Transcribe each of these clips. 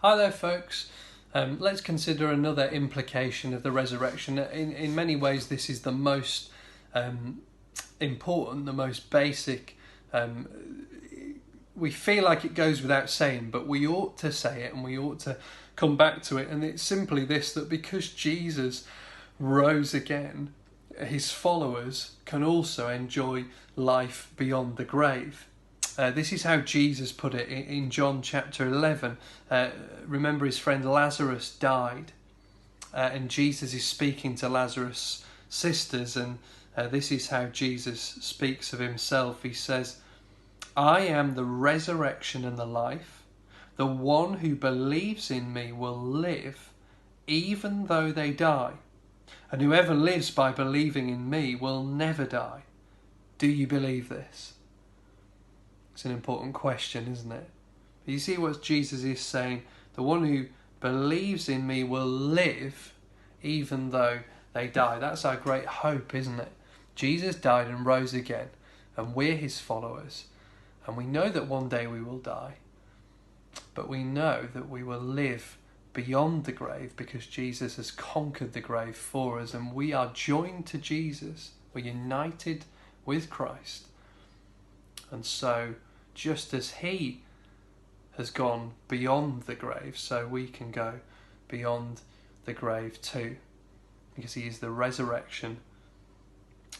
Hi there, folks. Let's consider another implication of the resurrection. In many ways, this is the most important, the most basic. We feel like it goes without saying, but we ought to say it and we ought to come back to it. And it's simply this, that because Jesus rose again, his followers can also enjoy life beyond the grave. This is how Jesus put it in John chapter 11. Remember, his friend Lazarus died, and Jesus is speaking to Lazarus' sisters, and this is how Jesus speaks of himself. He says, "I am the resurrection and the life. The one who believes in me will live even though they die. And whoever lives by believing in me will never die." Do you believe this? It's an important question, isn't it? You see what Jesus is saying? The one who believes in me will live even though they die. That's our great hope, isn't it? Jesus died and rose again, and we're his followers. And we know that one day we will die, but we know that we will live beyond the grave because Jesus has conquered the grave for us, and we are joined to Jesus. We're united with Christ. And so, just as he has gone beyond the grave, so we can go beyond the grave too, because he is the resurrection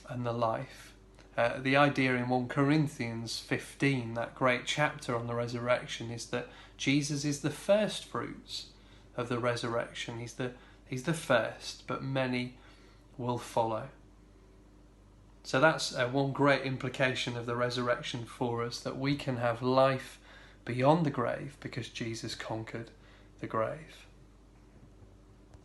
and the life. The idea in 1 Corinthians 15, that great chapter on the resurrection, is that Jesus is the first fruits of the resurrection. He's the first, but many will follow. So that's one great implication of the resurrection for us, that we can have life beyond the grave because Jesus conquered the grave.